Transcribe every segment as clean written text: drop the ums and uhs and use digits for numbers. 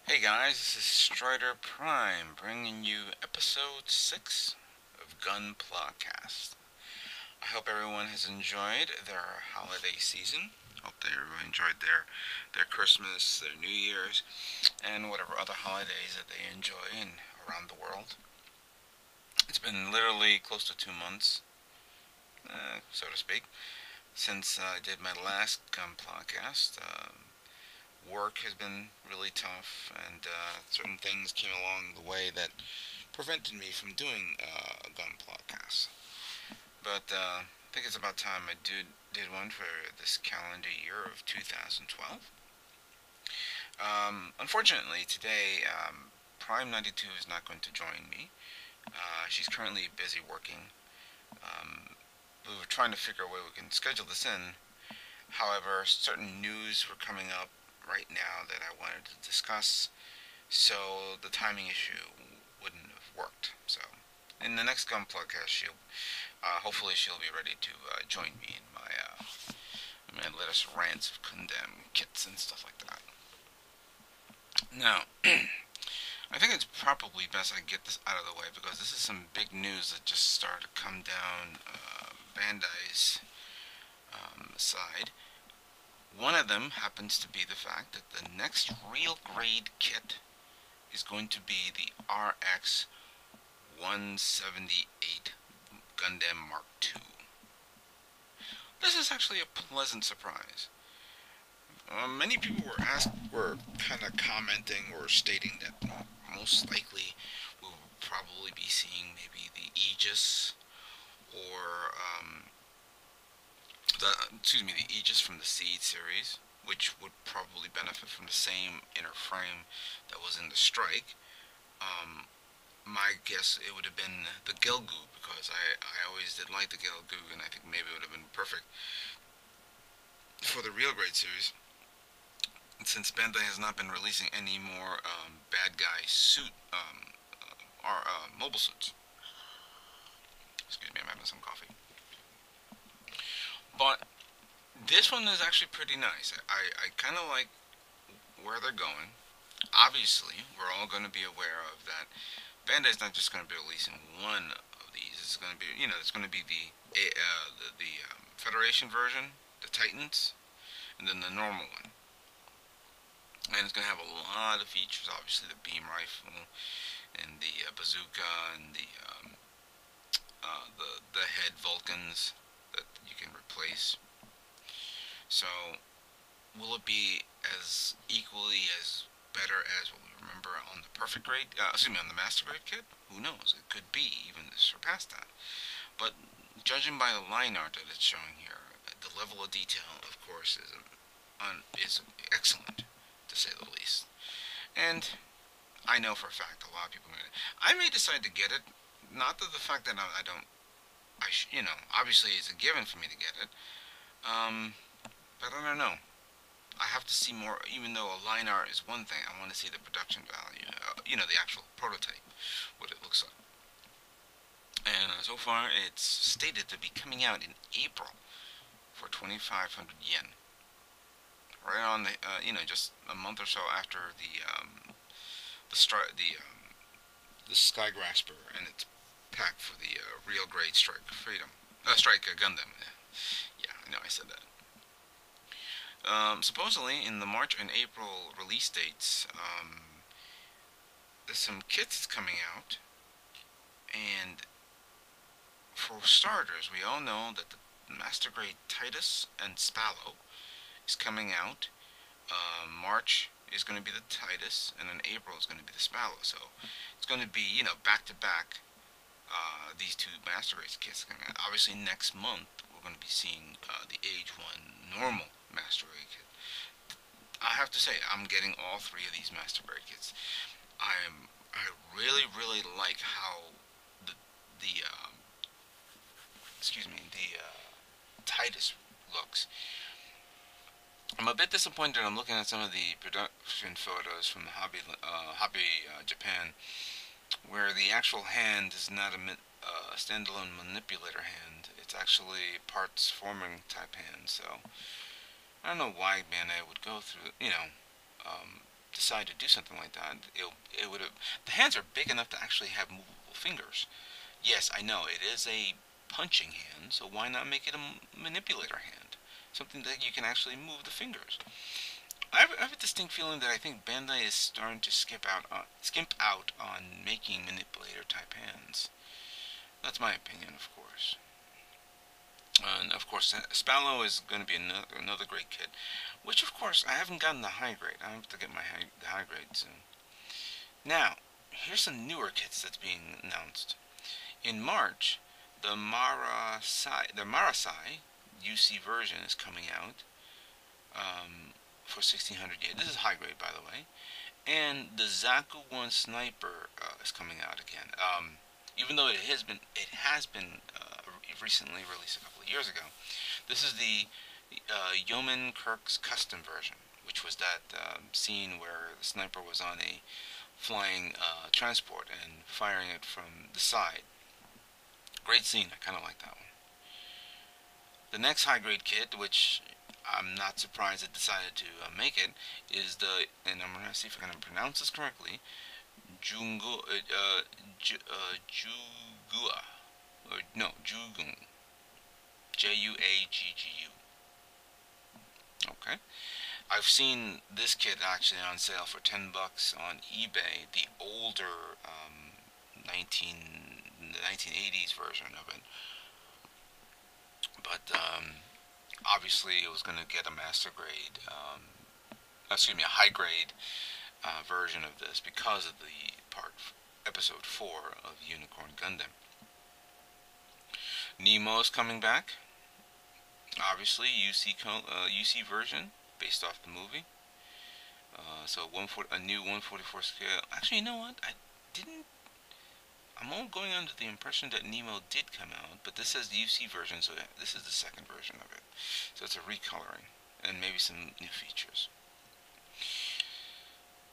Hey guys, this is Strider Prime bringing you episode 6 of Gunplacast. I hope everyone has enjoyed their holiday season. Hope they everyone enjoyed their Christmas, their New Year's, and whatever other holidays that they enjoy around the world. It's been literally close to 2 months, so to speak, since I did my last Gunplacast. Work has been really tough, and certain things came along the way that prevented me from doing a gun podcast. But I think it's about time I did one for this calendar year of 2012. Unfortunately, today Prime 92 is not going to join me. She's currently busy working. We were trying to figure a way we can schedule this in. However, certain news were coming up right now that I wanted to discuss, so the timing issue wouldn't have worked. So, in the next Gun podcast, hopefully she'll be ready to join me in my latest rants of Gundam kits and stuff like that. Now, I think it's probably best I get this out of the way because this is some big news that just started to come down Bandai's side. One of them happens to be the fact that the next real grade kit is going to be the RX 178 Gundam Mark II. This is actually a pleasant surprise. Many people were kind of commenting or stating that most likely we will probably be seeing maybe the Aegis or the Aegis from the Seed series, which would probably benefit from the same inner frame that was in the Strike. Um, my guess it would have been the Gelgu because I always did like the Gelgu, and I think maybe it would have been perfect for the real grade series. And since Bandai has not been releasing any more bad guy suit or mobile suits. Excuse me, I'm having some coffee. But this one is actually pretty nice. I kind of like where they're going. Obviously, we're all going to be aware of that. Bandai's not just going to be releasing one of these. It's going to be, it's going to be the Federation version, the Titans, and then the normal one. And it's going to have a lot of features. Obviously, the beam rifle and the bazooka and the head Vulcans that you can replace. So, will it be as equally as better as what we remember on the perfect grade? On the master grade kit? Who knows? It could be even surpass that. But judging by the line art that it's showing here, the level of detail, of course, is excellent, to say the least. And I know for a fact a lot of people are gonna. I may decide to get it. Not that the fact that I don't. Obviously it's a given for me to get it. Um, but I don't know. I have to see more. Even though a line art is one thing, I want to see the production value. The actual prototype, what it looks like. And so far, it's stated to be coming out in April for 2,500 yen. Right on just a month or so after the Sky Grasper and its pack for the real grade Strike Gundam. Yeah, I know I said that. Supposedly, in the March and April release dates, there's some kits coming out, and for starters, we all know that the Master Grade Titus and Spallo is coming out. March is going to be the Titus, and then April is going to be the Spallo. So it's going to be, back to back. These two Master Race kits coming out. Obviously, next month we're going to be seeing the Age 1 normal Master Race kit. I have to say, I'm getting all three of these Master Race kits. I really, really like how the Titus looks. I'm a bit disappointed. I'm looking at some of the production photos from the Hobby Japan, where the actual hand is not a standalone manipulator hand. It's actually parts forming type hand. So I don't know why Bandai would go through, decide to do something like that, it would have. The hands are big enough to actually have movable fingers. Yes, I know it is a punching hand, so why not make it a manipulator hand? Something that you can actually move the fingers. I have a distinct feeling that I think Bandai is starting to skimp out on making manipulator type hands. That's my opinion, of course. And of course, Spallo is going to be another great kit, which of course I haven't gotten the high grade. I have to get the high grade soon. Now, here's some newer kits that's being announced. In March, the Marasai UC version is coming out for 1600 yen. This is high grade, by the way. And the Zaku 1 Sniper is coming out again. Even though it has been recently released a couple of years ago. This is the Yeoman Kirk's custom version, which was that scene where the sniper was on a flying transport and firing it from the side. Great scene, I kind of like that one. The next high grade kit, which I'm not surprised it decided to make it, is and I'm going to see if I can pronounce this correctly, Jugua, or no, Jugun, Juaggu. Okay. I've seen this kit actually on sale for $10 on eBay, the older 1980s version of it. But obviously it was going to get a master grade, a high grade version of this because of the episode 4 of Unicorn Gundam. Nemo's coming back. Obviously, UC version based off the movie. So a new 144 scale. Actually, you know what? I'm all going under the impression that Nemo did come out, but this says the UC version, so this is the second version of it. So it's a recoloring and maybe some new features.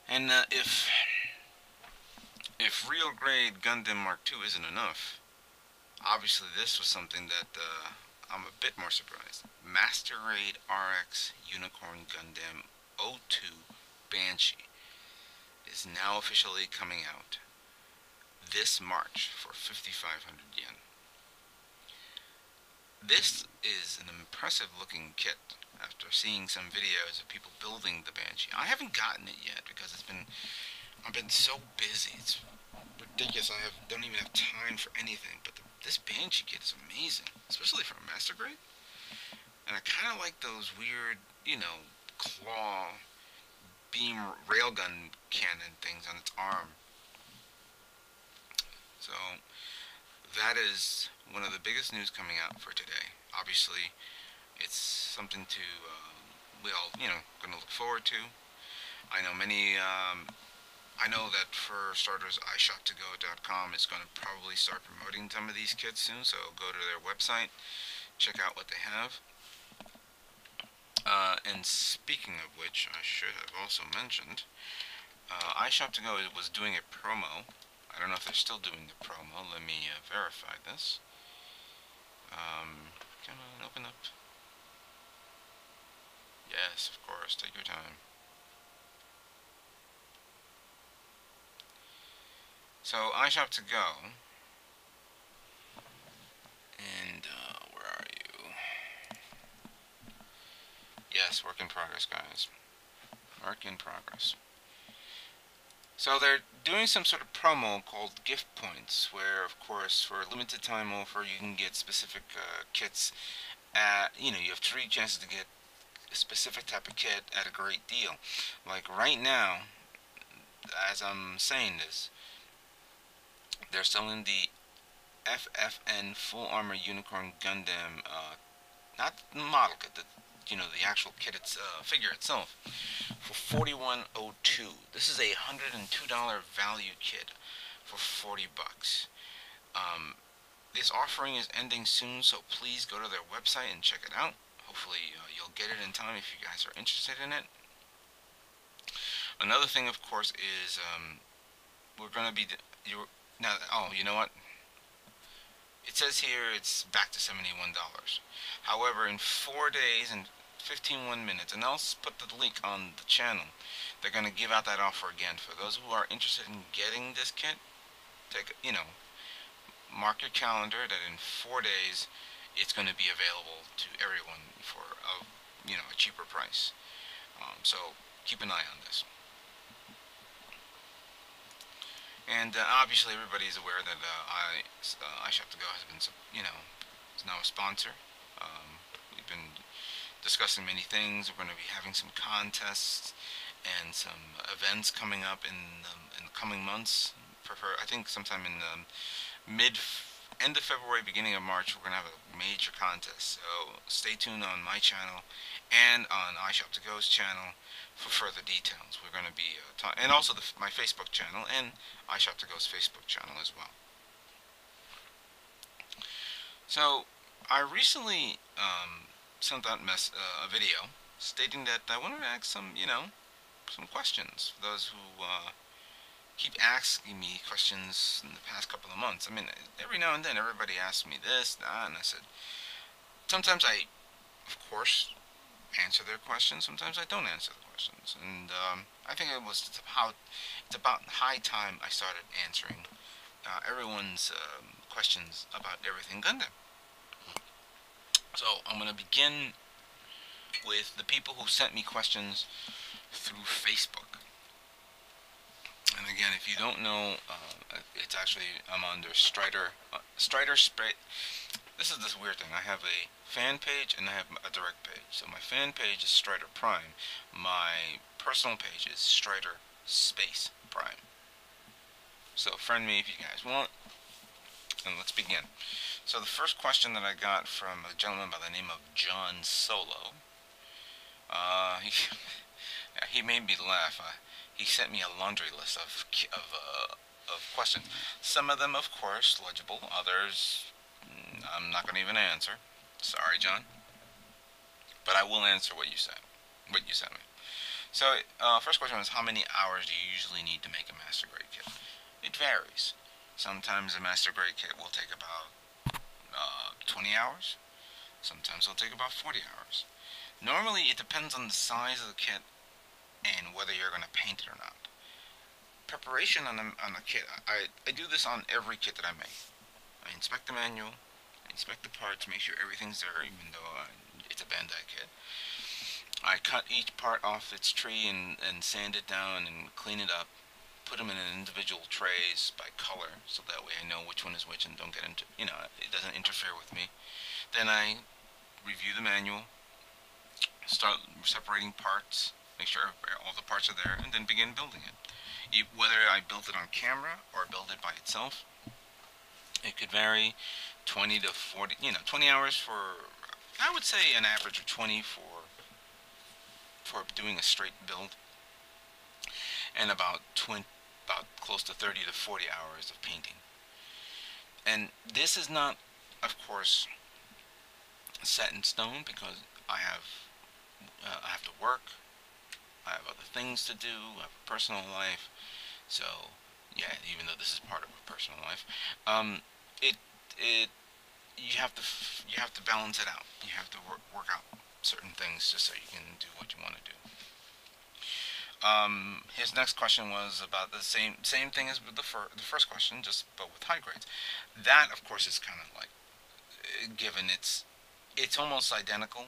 And if real grade Gundam Mark II isn't enough, obviously this was something that I'm a bit more surprised. Master Grade RX Unicorn Gundam 02 Banshee is now officially coming out this March for 5,500 yen. This is an impressive looking kit after seeing some videos of people building the Banshee. I haven't gotten it yet because I've been so busy. It's ridiculous. I don't even have time for anything. But this Banshee kit is amazing, especially for a master grade. And I kind of like those weird, claw beam railgun cannon things on its arm. So that is one of the biggest news coming out for today. Obviously, it's something to we all going to look forward to. I know I know that for starters, iShopToGo.com is going to probably start promoting some of these kits soon. So go to their website, check out what they have. And speaking of which, I should have also mentioned, iShopToGo was doing a promo. I don't know if they're still doing the promo. Let me verify this. Come on, open up. Yes, of course. Take your time. So, iShopToGo. And, where are you? Yes, work in progress, guys. Work in progress. So they're doing some sort of promo called gift points, where, of course, for a limited time offer, you can get specific kits at, you have 3 chances to get a specific type of kit at a great deal. Like right now, as I'm saying this, they're selling the FFN Full Armor Unicorn Gundam, not the model kit, the actual kit, figure itself, for $41.02. This is a $102 value kit for $40. This offering is ending soon, so please go to their website and check it out. Hopefully you'll get it in time if you guys are interested in it. Another thing, of course, is we're going to be now. Oh, you know what? It says here it's back to $71. However, in 4 days and 15 minutes, and I'll put the link on the channel. They're going to give out that offer again for those who are interested in getting this kit. Take, mark your calendar that in 4 days it's going to be available to everyone for a cheaper price. So keep an eye on this. And obviously everybody is aware that iShop2Go has been, is now a sponsor. We've been discussing many things. We're going to be having some contests and some events coming up in the coming months. I think sometime in the end of February, beginning of March, we're going to have a major contest. So stay tuned on my channel and on iShop2Go's channel for further details. We're going to be and also my Facebook channel and iShop2Go's Facebook channel as well. So I recently sent out a video stating that I wanted to ask some questions for those who keep asking me questions in the past couple of months. I mean, every now and then everybody asks me this, that, and I said, sometimes I, of course, answer their questions, sometimes I don't answer the questions. And I think it's about high time I started answering everyone's questions about everything Gundam. So I'm going to begin with the people who sent me questions through Facebook. And again, if you don't know, it's actually, I'm under Strider Spray. This is this weird thing. I have a fan page and I have a direct page. So my fan page is Strider Prime. My personal page is Strider Space Prime. So friend me if you guys want. And let's begin. So the first question that I got from a gentleman by the name of John Solo. He made me laugh. He sent me a laundry list of questions. Some of them, of course, legible. Others, I'm not going to even answer. Sorry, John. But I will answer what you sent me. So, first question was, how many hours do you usually need to make a master grade kit? It varies. Sometimes a master grade kit will take about 20 hours. Sometimes it'll take about 40 hours. Normally, it depends on the size of the kit and whether you're going to paint it or not. Preparation on a kit, I do this on every kit that I make. I inspect the manual, I inspect the parts, make sure everything's there, even though it's a Bandai kit. I cut each part off its tree and sand it down and clean it up, put them in individual trays by color, so that way I know which one is which and don't get into, it doesn't interfere with me. Then I review the manual, start separating parts, make sure all the parts are there, and then begin building it. Whether I built it on camera or build it by itself, it could vary. 20 to 40, 20 hours for, I would say an average of 20 for doing a straight build, and about close to 30 to 40 hours of painting. And this is not, of course, set in stone, because I have to work, I have other things to do, I have a personal life. So yeah, even though this is part of a personal life, you have to balance it out. You have to work out certain things just so you can do what you want to do. His next question was about the same thing as with the first question, but with high grades. That, of course, is kind of like given it's almost identical.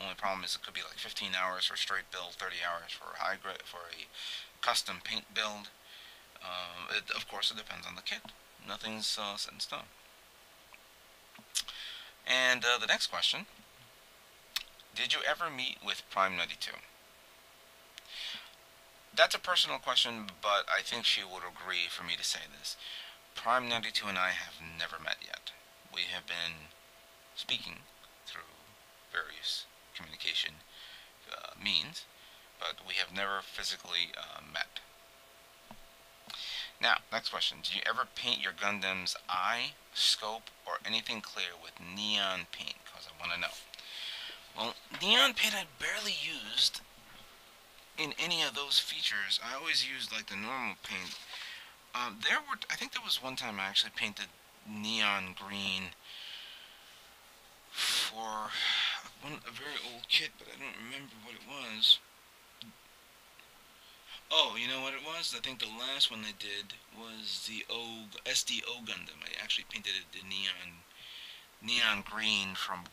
Only problem is it could be like 15 hours for a straight build, 30 hours for a high grade, for a custom paint build. Of course, it depends on the kit. Nothing's set in stone. And the next question: did you ever meet with Prime 92? That's a personal question, but I think she would agree for me to say this. Prime 92 and I have never met yet. We have been speaking through various communication means, but we have never physically met. Now, next question. Did you ever paint your Gundam's eye, scope, or anything clear with neon paint? Because I want to know. Well, neon paint I barely used in any of those features. I always used like the normal paint. I think there was one time I actually painted neon green for a a very old kit, but I don't remember what it was. Oh, you know what it was? I think the last one I did was the SDO Gundam. I actually painted it the neon green from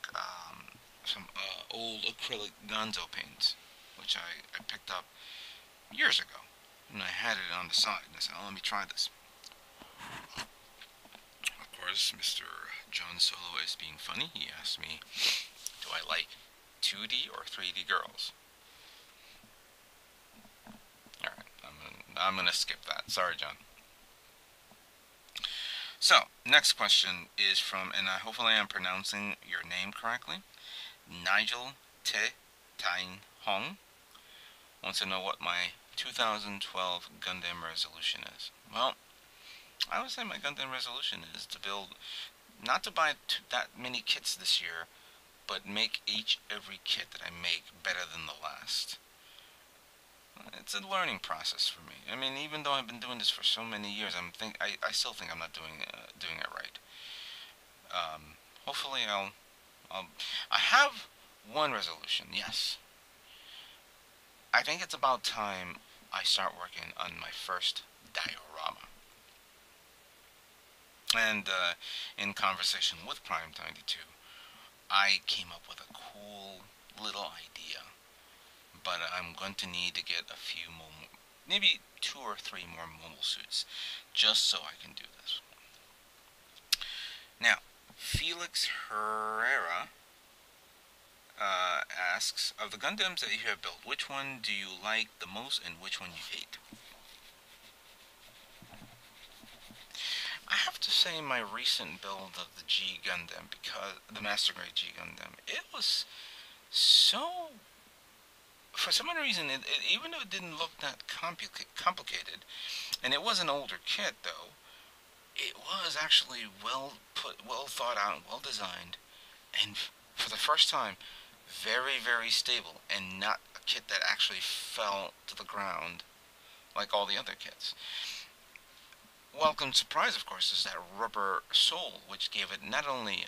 some old acrylic Gonzo paints, which I picked up years ago, and I had it on the side. And I said, "Oh, let me try this." Of course, Mr. John Solo is being funny. He asked me, "Do I like 2D or 3D girls?" All right, I'm gonna skip that. Sorry, John. So, next question is from, and hopefully I'm pronouncing your name correctly, Nigel Te Tain Hong. Wants to know what my 2012 Gundam resolution is. Well, I would say my Gundam resolution is to build, not to buy that many kits this year, but make every kit that I make better than the last. It's a learning process for me. I mean, even though I've been doing this for so many years, I still think I'm not doing it right. Hopefully, I'll. I have one resolution. Yes, I think it's about time I start working on my first diorama. And in conversation with Prime 92, I came up with a cool little idea, but I'm going to need to get a few more, maybe 2 or 3 more mobile suits, just so I can do this. Now, Felix Herrera asks, of the Gundams that you have built, which one do you like the most and which one you hate? I have to say my recent build of the G Gundam, because the Master Grade G Gundam, it was so, for some reason, even though it didn't look that complicated, and it was an older kit though, it was actually well put, well thought out, well designed, and for the first time, very, very stable, and not a kit that actually fell to the ground like all the other kits. Welcome surprise, of course, is that rubber sole, which gave it not only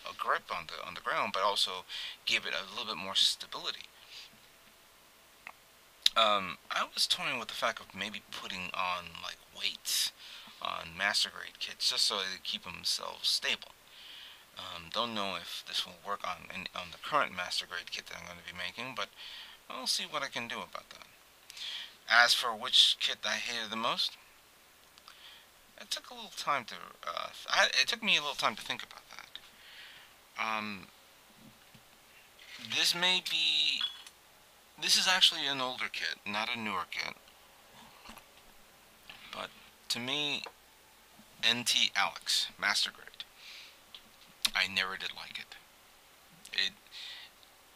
a grip on the ground, but also gave it a little bit more stability. I was toying with the fact of maybe putting on like weights on master grade kits just so they keep themselves stable. Don't know if this will work on the current master grade kit that I'm going to be making, but I'll see what I can do about that. As for which kit I hated the most, it took a little time to. It took me a little time to think about that. This may be. This is actually an older kit, not a newer kit. But to me, NT Alex Master Grade, I never did like it.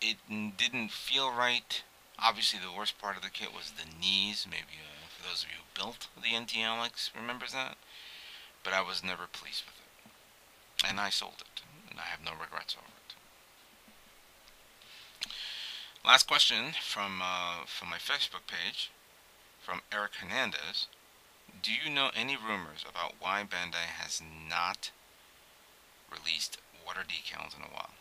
It didn't feel right. Obviously, the worst part of the kit was the knees. Maybe for those of you who built the NT Alex remembers that. But I was never pleased with it, and I sold it, and I have no regrets over it. Last question from my Facebook page, from Eric Hernandez. Do you know any rumors about why Bandai has not released water decals in a while?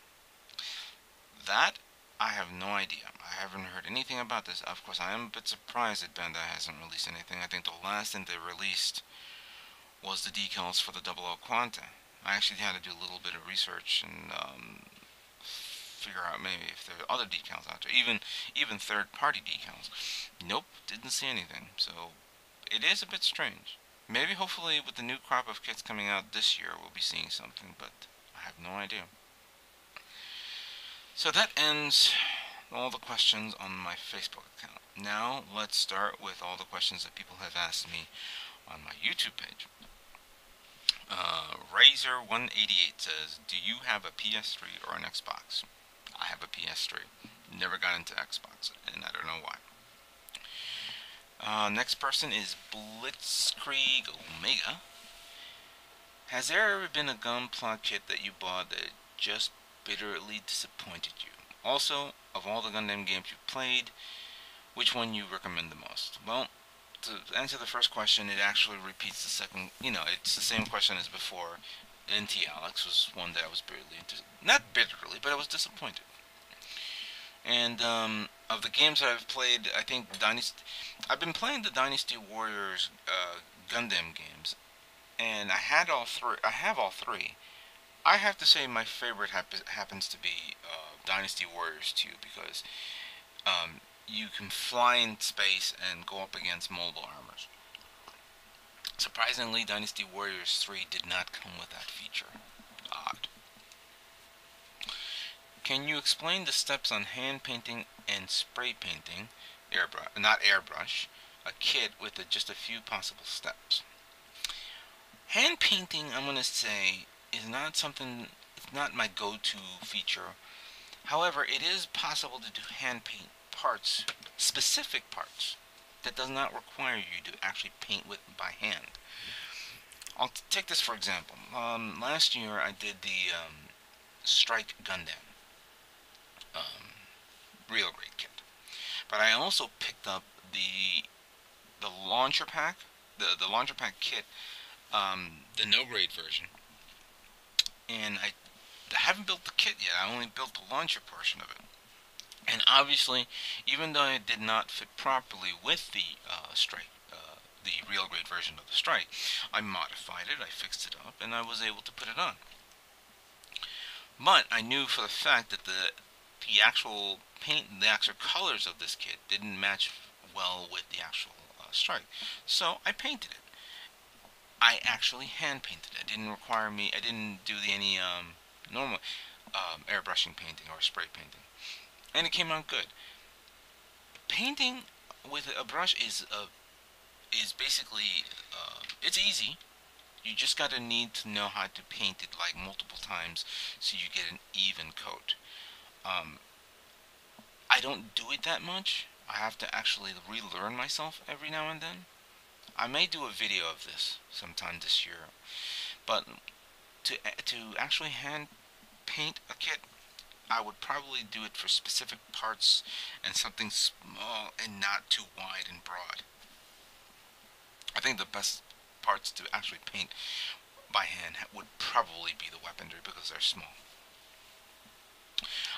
That I have no idea. I haven't heard anything about this. Of course, I am a bit surprised that Bandai hasn't released anything. I think the last thing they released was the decals for the Double O Quanta. I actually had to do a little bit of research and figure out maybe if there are other decals out there, even third-party decals. Nope, didn't see anything. So it is a bit strange. Maybe, hopefully, with the new crop of kits coming out this year, we'll be seeing something, but I have no idea. So that ends all the questions on my Facebook account. Now, let's start with all the questions that people have asked me on my YouTube page. Razor188 says, do you have a PS3 or an Xbox? I have a PS3. Never got into Xbox, and I don't know why. Next person is Blitzkrieg Omega. Has there ever been a Gunplay kit that you bought that just bitterly disappointed you? Also, of all the Gundam games you've played, which one you recommend the most? Well, to answer the first question, it actually repeats the second. It's the same question as before. NT Alex was one that I was not bitterly, but I was disappointed. And of the games that I've played, I think I've been playing the Dynasty Warriors Gundam games, and I have all three. I have to say my favorite happens to be Dynasty Warriors 2 because you can fly in space and go up against mobile armors. Surprisingly, Dynasty Warriors 3 did not come with that feature. Odd. Can you explain the steps on hand painting and spray painting, not airbrush, a kit with just a few possible steps? Hand painting, I'm going to say, is not something, it's not my go-to feature. However, it is possible to do hand paint parts, specific parts, that does not require you to actually paint with by hand. I'll take this for example. Last year I did the Strike Gundam real grade kit, but I also picked up the launcher pack, the launcher pack kit, the no grade version, and I haven't built the kit yet. I only built the launcher portion of it. And obviously, even though it did not fit properly with the Strike, the real grade version of the Strike, I modified it, I fixed it up, and I was able to put it on. But I knew for the fact that the actual paint, the actual colors of this kit didn't match well with the actual Strike, so I painted it. I actually hand painted it. It didn't require me. I didn't do any normal airbrushing painting or spray painting, and it came out good. Painting with a brush is basically it's easy. You just gotta need to know how to paint it like multiple times so you get an even coat. I don't do it that much. I have to actually relearn myself every now and then. I may do a video of this sometime this year, but to actually hand paint a kit, I would probably do it for specific parts and something small and not too wide and broad. I think the best parts to actually paint by hand would probably be the weaponry because they're small.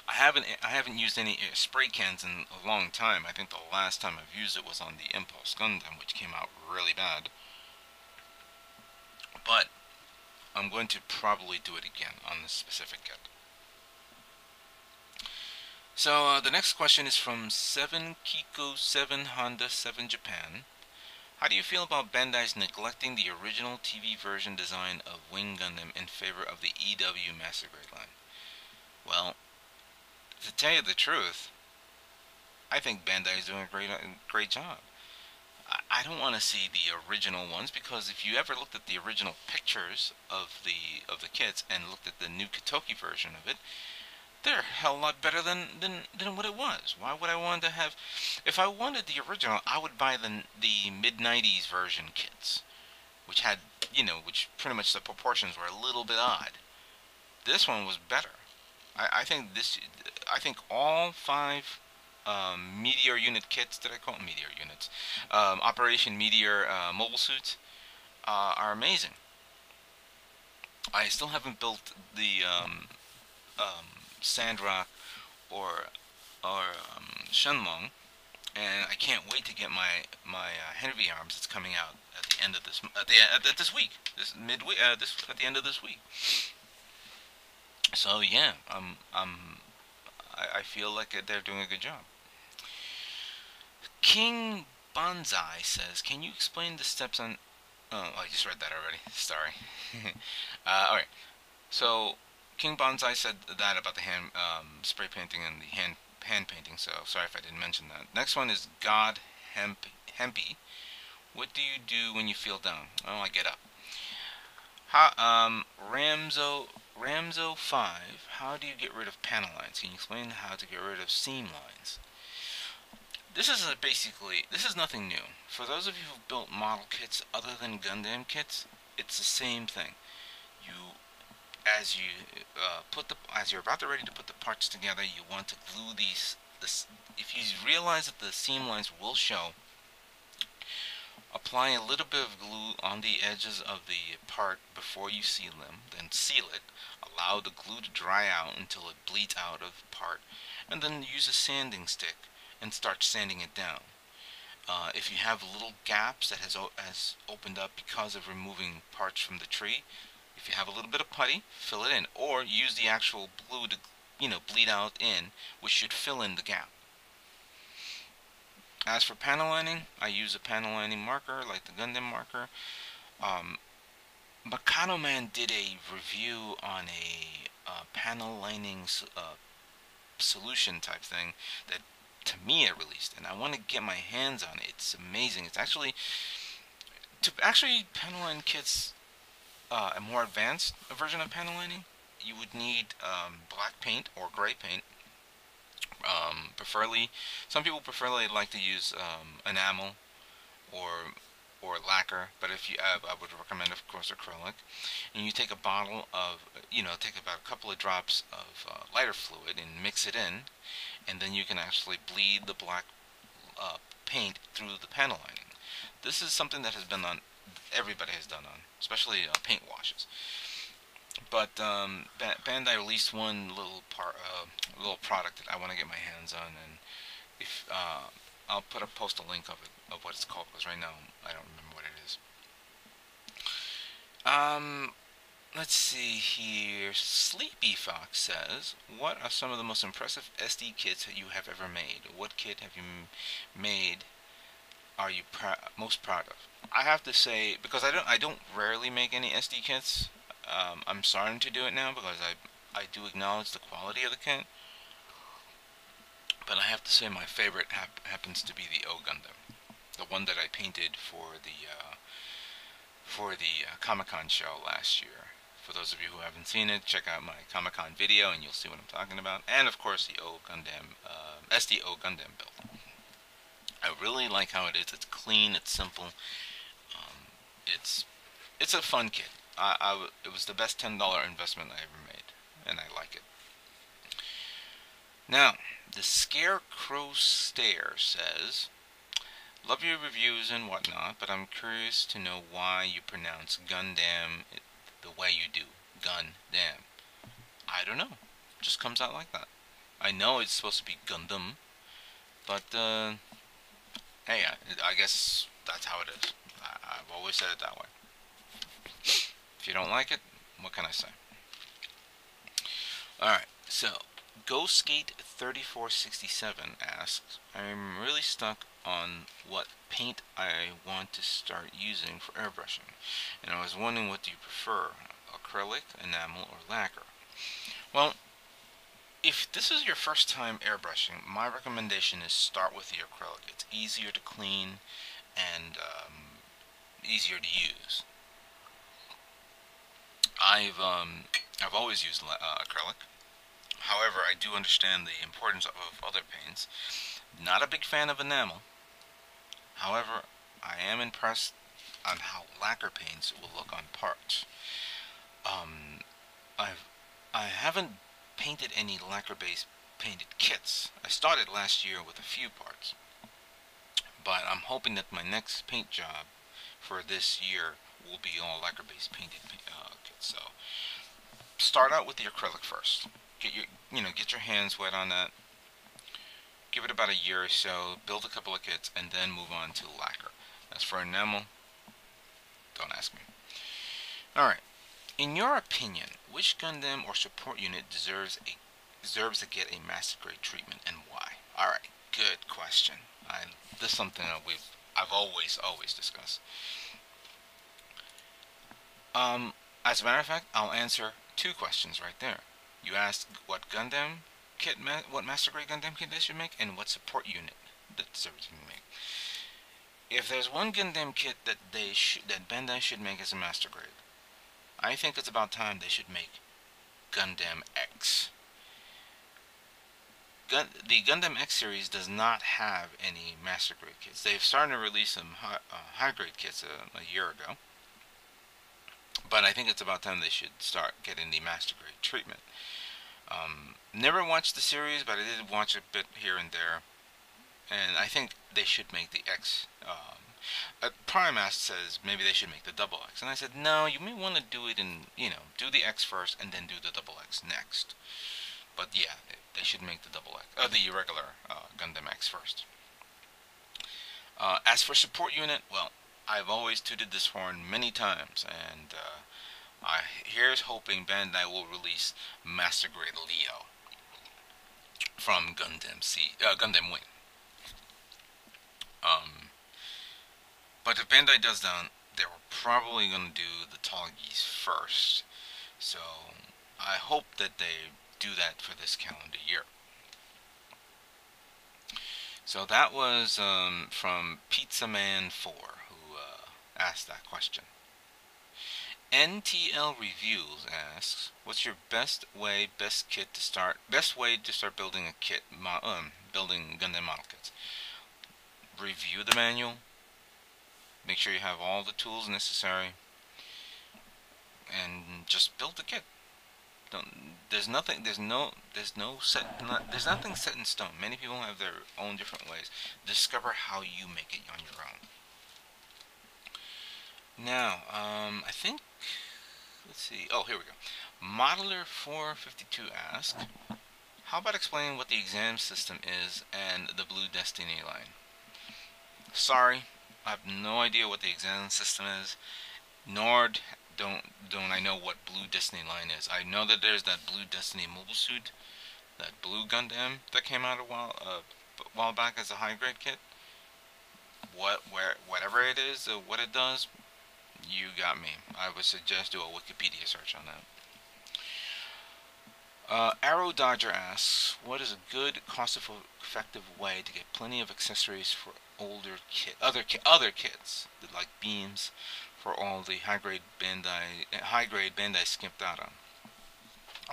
I haven't used any spray cans in a long time. I think the last time I've used it was on the Impulse Gundam, which came out really bad. But I'm going to probably do it again on this specific kit. So the next question is from 7 Kiko 7 Honda 7 Japan. How do you feel about Bandai's neglecting the original TV version design of Wing Gundam in favor of the EW Master Grade line? Well, to tell you the truth, I think Bandai is doing a great job. I don't want to see the original ones because if you ever looked at the original pictures of the kits and looked at the new Kitoki version of it, they're a hell of a lot better than what it was. Why would I want to have? If I wanted the original, I would buy the mid-90s version kits, which had, which pretty much the proportions were a little bit odd. This one was better. I think all 5 Meteor unit kits, did I call them Meteor units? Operation Meteor mobile suits are amazing. I still haven't built the Sandrock or Shenlong, and I can't wait to get my Heavy Arms that's coming out at the end of this this week, this midweek, at the end of this week. So yeah, I feel like they're doing a good job. King Bonsai says, can you explain the steps on... Oh, I just read that already. Sorry. Alright. So, King Bonsai said that about the hand spray painting and the hand painting, so sorry if I didn't mention that. Next one is God Hempy. What do you do when you feel down? Oh, I get up. Ramzo 5, how do you get rid of panel lines? Can you explain how to get rid of seam lines? This is nothing new. For those of you who've built model kits other than Gundam kits, it's the same thing. As you're about ready to put the parts together, you want to glue if you realize that the seam lines will show, Apply a little bit of glue on the edges of the part before you seal them, then seal it. Allow the glue to dry out until it bleeds out of the part, and then use a sanding stick and start sanding it down. If you have little gaps that has opened up because of removing parts from the tree, if you have a little bit of putty, fill it in, or use the actual glue to, bleed out in, which should fill in the gap. As for panel lining, I use a panel lining marker like the Gundam marker. Makano Man did a review on a panel lining solution type thing that to me it released, and I want to get my hands on it. It's amazing. It's actually panel line kits, a more advanced version of panel lining. You would need black paint or gray paint. Preferably, some people preferably like to use enamel or lacquer, but if you have, I would recommend, of course, acrylic. And you take a bottle of, take about a couple of drops of lighter fluid and mix it in, and then you can actually bleed the black paint through the panel lining. This is something that has been done, everybody has done on, especially paint washes. But Bandai released one little product that I want to get my hands on, and if I'll post a link of it, of what it's called, because right now I don't remember what it is. Let's see here. Sleepy Fox says, "What are some of the most impressive SD kits that you have ever made? What kit have you made? Are you most proud of?" I have to say, because I don't rarely make any SD kits. I'm starting to do it now because I do acknowledge the quality of the kit. But I have to say my favorite happens to be the O Gundam, the one that I painted for the Comic-Con show last year. For those of you who haven't seen it, check out my Comic-Con video and you'll see what I'm talking about. And of course the O Gundam, SD O Gundam build. I really like how it is. It's clean. It's simple. It's a fun kit. It was the best $10 investment I ever made, and I like it. Now, the Scarecrow Stare says, "Love your reviews and whatnot, but I'm curious to know why you pronounce Gundam the way you do. Gundam. I don't know. It just comes out like that. I know it's supposed to be Gundam, but hey, I guess that's how it is. I've always said it that way. If you don't like it, what can I say?" Alright, so GoSkate3467 asks, "I'm really stuck on what paint I want to start using for airbrushing, and I was wondering, what do you prefer, acrylic, enamel, or lacquer?" Well, if this is your first time airbrushing, my recommendation is start with the acrylic. It's easier to clean and easier to use. I've always used acrylic. However, I do understand the importance of other paints. Not a big fan of enamel. However, I am impressed on how lacquer paints will look on parts. I haven't painted any lacquer-based painted kits. I started last year with a few parts, but I'm hoping that my next paint job for this year will be all lacquer-based painted kits. So start out with the acrylic first. Get your hands wet on that. Give it about a year or so. Build a couple of kits, and then move on to lacquer. As for enamel, don't ask me. All right. In your opinion, which Gundam or support unit deserves to get a master grade treatment, and why? All right. Good question. This is something that I've always discussed. As a matter of fact, I'll answer two questions right there. You asked what Gundam kit, what master grade Gundam kit they should make, and what support unit that deserves to be made. If there's one Gundam kit that Bandai should make as a master grade, I think it's about time they should make Gundam X. The Gundam X series does not have any master grade kits. They've started to release some high grade kits a year ago. But I think it's about time they should start getting the master grade treatment. Never watched the series, but I did watch a bit here and there. and I think they should make the X. Prime says maybe they should make the double X, and I said no. You may want to do it in, do the X first and then do the double X next. But yeah, they should make the double X, the regular Gundam X first. As for support unit, well, I've always tooted this horn many times, and here's hoping Bandai will release Master Grade Leo from Gundam Wing. But if Bandai does that, they're probably going to do the Tallgeese first. So I hope that they do that for this calendar year. So that was from Pizza Man 4, who asked that question. NTL Reviews asks, "What's your best way to start building a kit, building Gundam model kits?" Review the manual. Make sure you have all the tools necessary, and just build the kit. There's nothing set in stone. Many people have their own different ways. Discover how you make it on your own. Now, I think, let's see. Oh, here we go. Modeler 452 asks, "How about explaining what the exam system is and the Blue Destiny line?" Sorry, I have no idea what the exam system is, nor don't I know what Blue Destiny line is. I know that there's that Blue Destiny mobile suit, that Blue Gundam that came out a while back as a high grade kit. Whatever it is, what it does, you got me. I would suggest do a Wikipedia search on that. Arrow Dodger asks, "What is a good, cost-effective way to get plenty of accessories for other kits, like beams, for all the high-grade Bandai skipped out on?"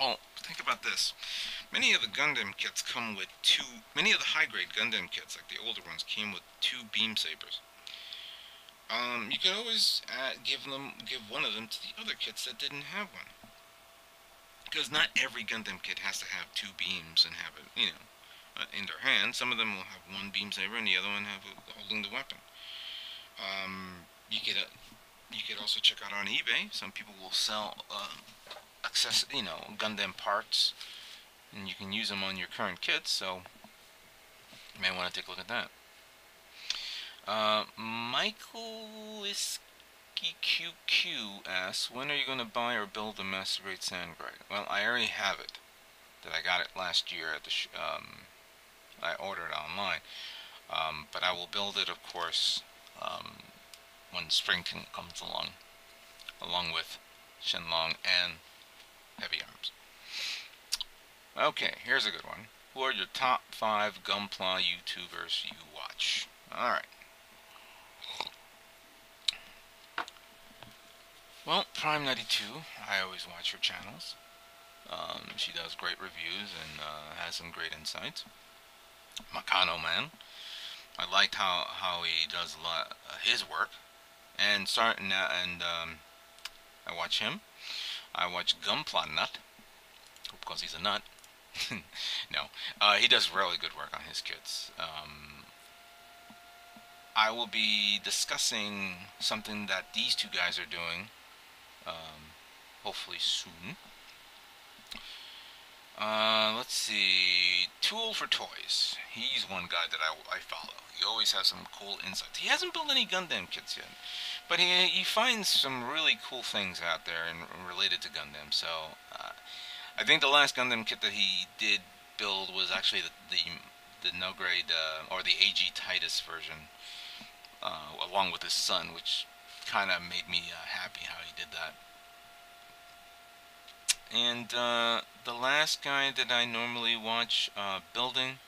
Oh, think about this. Many of the Gundam kits many of the high-grade Gundam kits, like the older ones, came with 2 beam sabers. You could always give one of them to the other kits that didn't have one. Because not every Gundam kit has to have 2 beams and have it, in their hand. Some of them will have 1 beam saber and the other one holding the weapon. You could also check out on eBay. Some people will sell Gundam parts, and you can use them on your current kits. So you may want to take a look at that. Michael QQ asks, "When are you going to buy or build the Master Grade Sandgrade?" Well, I already have it. I got it last year at I ordered it online. But I will build it, of course, when spring comes along with Shenlong and Heavy Arms. Okay, here's a good one. Who are your top 5 Gunpla YouTubers you watch? Alright. Well, Prime92, I always watch her channels. She does great reviews and has some great insights. Makano Man, I liked how he does a lot his work, and I watch him. I watch Gunpla Nut, because he's a nut. No, he does really good work on his kits. I will be discussing something that these 2 guys are doing, hopefully soon. Let's see. Tool for Toys. He's one guy that I follow. He always has some cool insights. He hasn't built any Gundam kits yet, but he finds some really cool things out there related to Gundam. So I think the last Gundam kit that he did build was actually the no grade or the AG Titus version, along with his son, which kind of made me happy how he did that. And the last guy that I normally watch building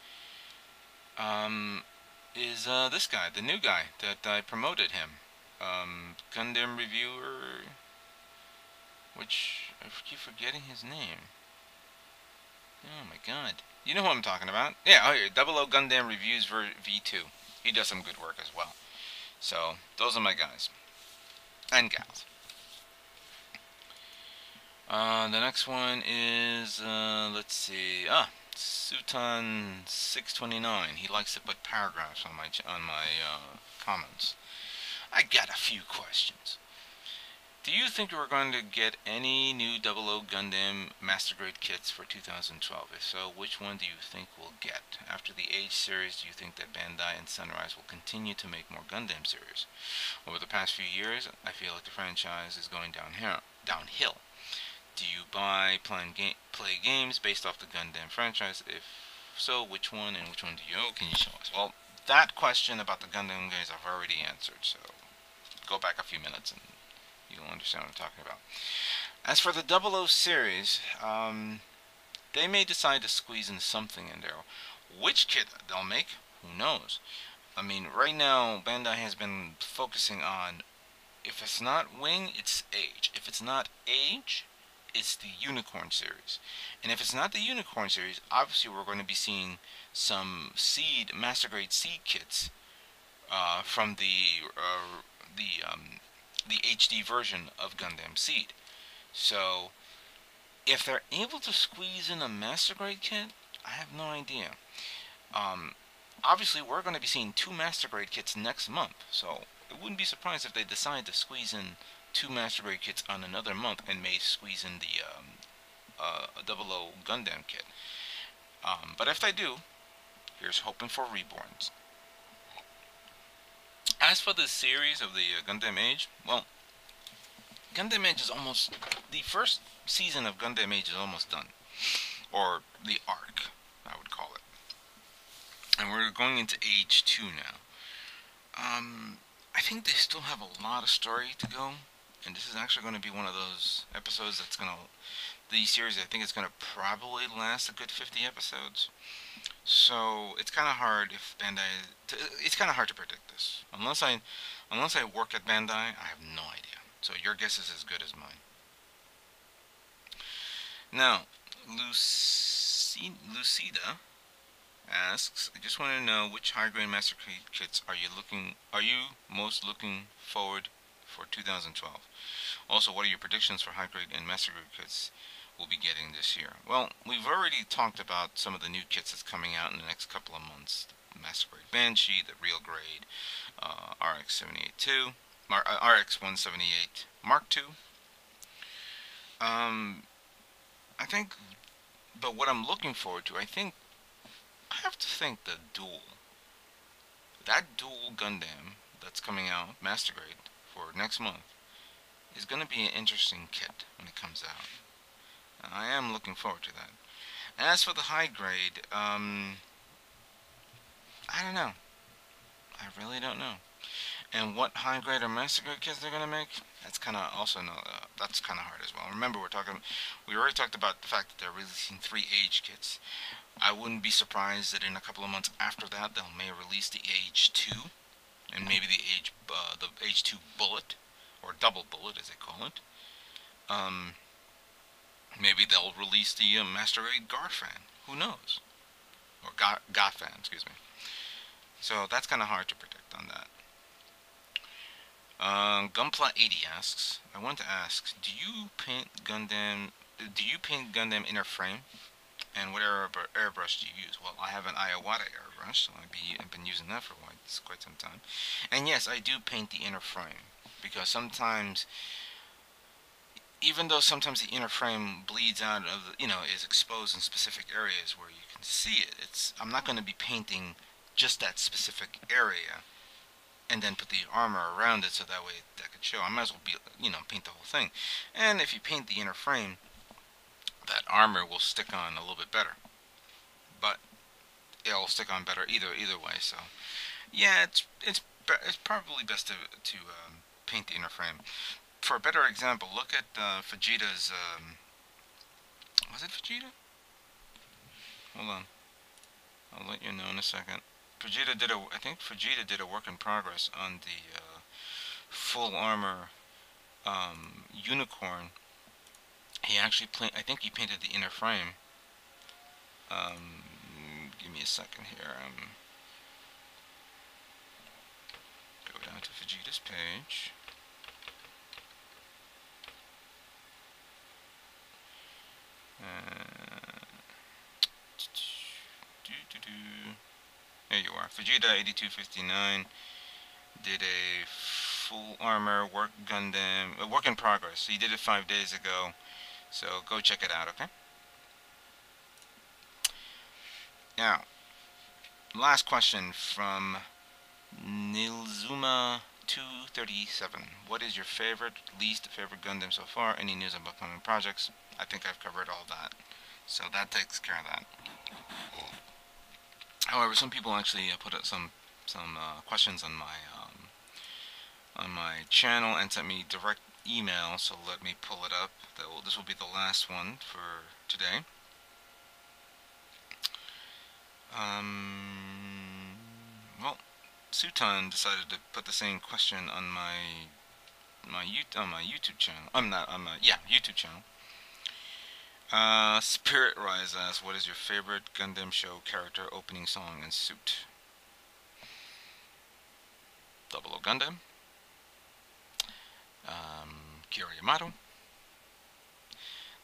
is this guy, the new guy that I promoted him. Gundam Reviewer, which I keep forgetting his name. Oh my god. You know who I'm talking about. Yeah, oh here, 00 Gundam Reviews V2. He does some good work as well. So, those are my guys. And gals. The next one is, let's see, Sutan 629. He likes to put paragraphs on my comments. I got a few questions. Do you think we're going to get any new 00 Gundam Master Grade kits for 2012? If so, which one do you think we'll get? After the Age series, do you think that Bandai and Sunrise will continue to make more Gundam series? Over the past few years, I feel like the franchise is going downhill. Do you play games based off the Gundam franchise? If so, which one and which one do you own? Can you show us? Well, that question about the Gundam games I've already answered, so go back a few minutes and you'll understand what I'm talking about. As for the 00 series, they may decide to squeeze in something in there. Which kit they'll make, who knows? I mean, right now, Bandai has been focusing on, if it's not Wing, it's Age. If it's not Age, it's the Unicorn series. And if it's not the Unicorn series, obviously we're going to be seeing some Master Grade Seed kits from the HD version of Gundam Seed. So, if they're able to squeeze in a Master Grade kit, I have no idea. Obviously, we're going to be seeing 2 Master Grade kits next month, so I wouldn't be surprised if they decide to squeeze in 2 Master Grade kits on another month and may squeeze in the 00 Gundam kit. But if they do, here's hoping for Reborns. As for the series of the Gundam Age, well, Gundam Age is almost, the first season of Gundam Age is almost done. Or the arc, I would call it. And we're going into Age 2 now. I think they still have a lot of story to go. And this is actually going to be one of those episodes that's going to, the series, I think it's going to probably last a good 50 episodes. So it's kind of hard if Bandai, it's kind of hard to predict this. Unless I work at Bandai, I have no idea. So your guess is as good as mine. Now, Lucida asks, I just want to know which high-grade Master Grade kits are you most looking forward for 2012? Also, what are your predictions for high-grade and Master Grade kits we'll be getting this year? Well, we've already talked about some of the new kits that's coming out in the next couple of months. The Master Grade Banshee, the Real Grade RX-78-2, RX-178 Mark II. I think, but what I'm looking forward to, I have to think that dual Gundam that's coming out, Master Grade, for next month, is going to be an interesting kit when it comes out. I am looking forward to that. As for the high grade, I don't know. I really don't know. And what high grade or Master Grade kits they're going to make, that's kind of also that's kind of hard as well. Remember, we already talked about the fact that they're releasing 3 Age kits. I wouldn't be surprised that in a couple of months after that, they may release the Age 2, and maybe the Age 2 Bullet, or Double Bullet as they call it. Maybe they'll release the Master Grade Garfan. Who knows? Or Gafan, excuse me. So that's kind of hard to predict on that. Gunplay 80 asks, I want to ask, do you paint Gundam inner frame? And what airbrush do you use? Well, I have an Iwata airbrush, so I've been using that for quite some time. And yes, I do paint the inner frame, because sometimes, even though sometimes the inner frame bleeds out of, is exposed in specific areas where you can see it, I'm not going to be painting just that specific area and then put the armor around it so that way that could show. I might as well paint the whole thing. And if you paint the inner frame, that armor will stick on a little bit better. But it'll stick on better either way. So yeah, it's probably best to paint the inner frame. For a better example, look at Vegeta's. Was it Vegeta? Hold on, I'll let you know in a second. I think Vegeta did a work in progress on the full armor Unicorn. He actually I think he painted the inner frame. Give me a second here. Go down to Vegeta's page. Vegeta 8259 did a full armor work Gundam, a work in progress. He did it 5 days ago, so go check it out, okay? Now, last question from Nilzuma237. What is your least favorite Gundam so far? Any news about upcoming projects? I think I've covered all that. So that takes care of that. However, some people actually put up some questions on my channel and sent me direct email. So let me pull it up. This will be the last one for today. Well, Sutan decided to put the same question on my YouTube channel. YouTube channel. Spirit Rise asks, what is your favorite Gundam show character, opening song, and suit? 00 Gundam. Kira Yamato.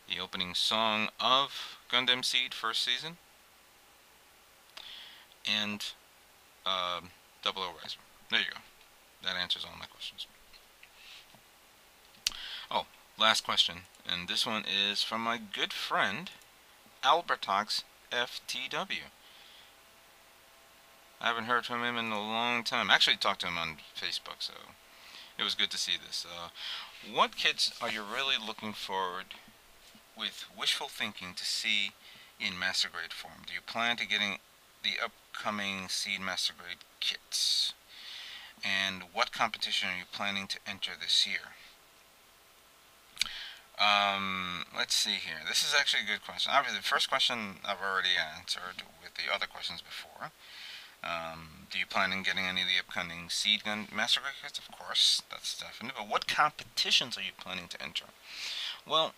The opening song of Gundam Seed first season. And 00 Riser. There you go. That answers all my questions. Oh, last question. And this one is from my good friend, Albertox FTW. I haven't heard from him in a long time. Actually talked to him on Facebook, so it was good to see this. What kits are you really looking forward with wishful thinking to see in Master Grade form? Do you plan to getting the upcoming Seed Master Grade kits? And what competition are you planning to enter this year? Let's see here. This is actually a good question. Obviously, the first question I've already answered with the other questions before. Do you plan on getting any of the upcoming Seed Master Grade kits? Of course, that's definite. But what competitions are you planning to enter? Well,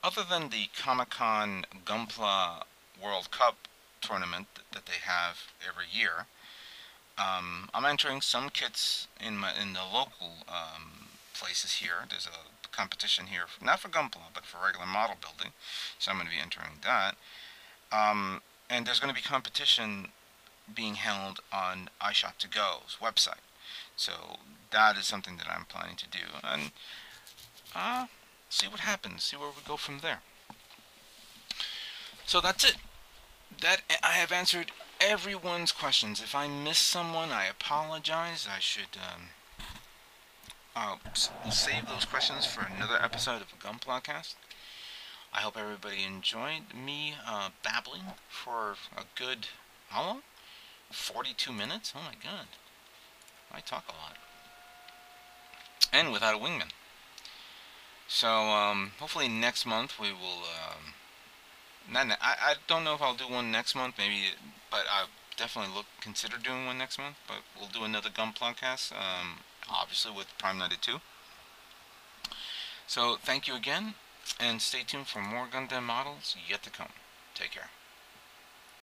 other than the Comic-Con Gunplay World Cup tournament that they have every year, I'm entering some kits in the local places here. There's a competition here, not for Gunplay, but for regular model building, so I'm going to be entering that. And there's going to be competition being held on iShop2Go's website, so that is something that I'm planning to do, and see what happens, see where we go from there. So that's it. That I have answered everyone's questions. If I missed someone, I apologize. I should save those questions for another episode of GUNPLACAST. I hope everybody enjoyed me babbling for a good, how long? 42 minutes? Oh my god. I talk a lot. And without a wingman. So, hopefully next month we will, I don't know if I'll do one next month, maybe, but I'll definitely consider doing one next month, but we'll do another GUNPLACAST, obviously with Prime 92. So, thank you again, and stay tuned for more Gundam models yet to come. Take care.